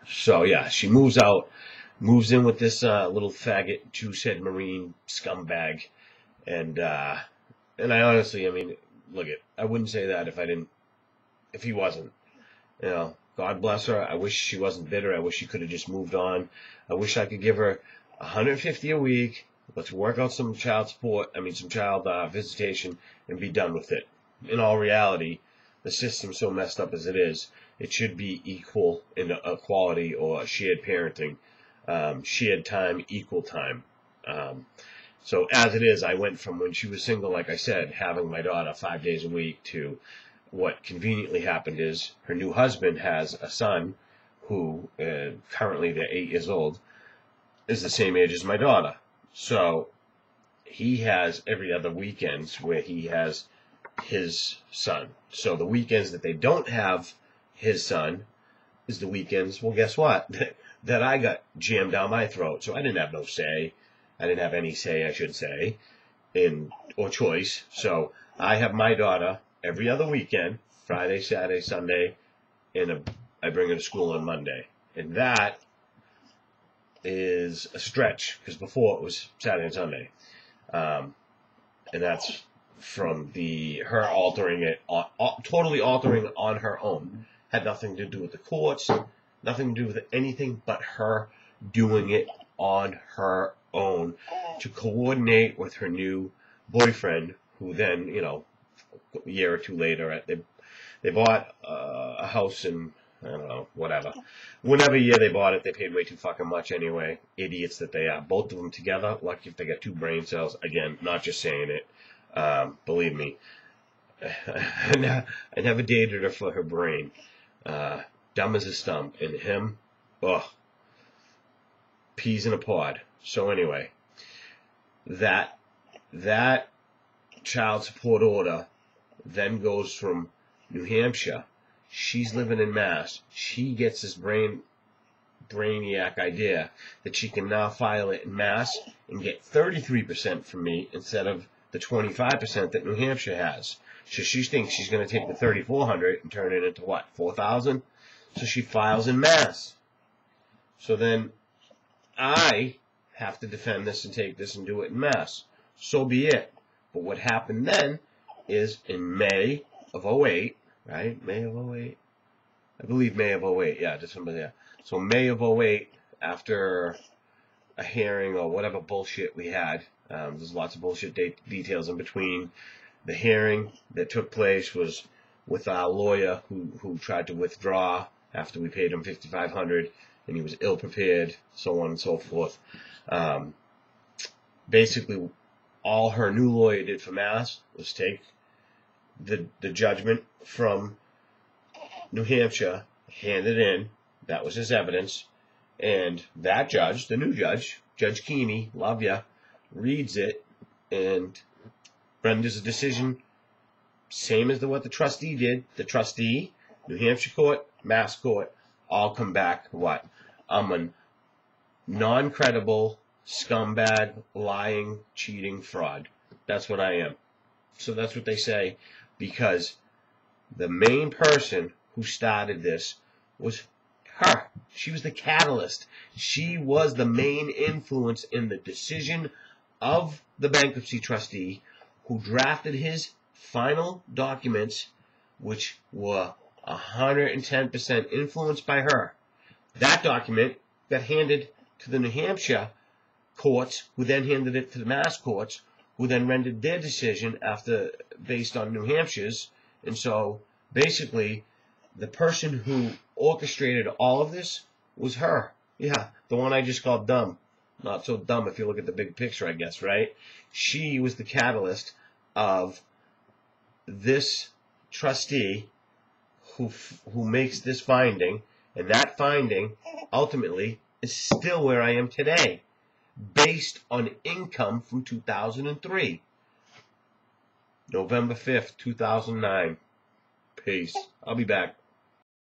So yeah, she moves out, moves in with this little faggot, juicehead Marine scumbag, and I honestly, I mean, look it, I wouldn't say that if he wasn't. You know, God bless her. I wish she wasn't bitter. I wish she could have just moved on. I wish I could give her 150 a week. Let's work out some child support. I mean, some child visitation, and be done with it. In all reality, the system's so messed up as it is. It should be equal in equality or shared parenting, shared time, equal time. Um, so as it is, I went from when she was single, like I said, having my daughter 5 days a week to what conveniently happened is her new husband has a son who, currently they're 8 years old, is the same age as my daughter. So he has every other weekends where he has his son. So the weekends that they don't have his son is the weekends, well, guess what? that I got jammed down my throat. So I didn't have no say. I didn't have any say, I should say, or choice. So I have my daughter every other weekend, Friday, Saturday, Sunday, and I bring her to school on Monday. And that is a stretch, because before it was Saturday and Sunday. And that's from her altering it, totally altering on her own. Had nothing to do with the courts, nothing to do with anything but her doing it on her own to coordinate with her new boyfriend, who then, a year or two later, they bought a house in, I don't know, whatever. Whenever year they bought it, they paid way too fucking much anyway. Idiots that they are. Both of them together, lucky if they got two brain cells. Again, not just saying it. Believe me. I never dated her for her brain. Dumb as a stump. And him, peas in a pod. So anyway, that child support order then goes from New Hampshire. She's living in Mass. She gets this brainiac idea that she can now file it in Mass and get 33% from me instead of the 25% that New Hampshire has. So she thinks she's going to take the 3,400 and turn it into what, 4,000? So she files in Mass. So then I have to defend this and take this and do it in Mass. So be it. But what happened then is in May of 08, right? May of 08? I believe May of 08. Yeah, December there. So May of 08, after a hearing or whatever bullshit we had, there's lots of bullshit details in between. The hearing that took place was with our lawyer who tried to withdraw after we paid him $5,500, and he was ill-prepared, so on and so forth. Basically, all her new lawyer did for Mass was take the judgment from New Hampshire, hand it in. That was his evidence. And that judge, the new judge, Judge Keeney, love ya, reads it and renders a decision same as what the trustee did. The trustee, New Hampshire court, Mass court, all come back, what? I'm a non-credible, scumbag, lying, cheating fraud. That's what I am. So that's what they say, because the main person who started this was her. She was the catalyst. She was the main influence in the decision of the bankruptcy trustee, who drafted his final documents, which were 110% influenced by her. That document got handed to the New Hampshire courts, who then handed it to the Mass courts, who then rendered their decision based on New Hampshire's. And so basically, the person who orchestrated all of this was her. Yeah, the one I just called dumb. Not so dumb if you look at the big picture, I guess, right? She was the catalyst of this trustee who makes this finding, and that finding ultimately is still where I am today, based on income from 2003. November 5th, 2009. Peace. I'll be back.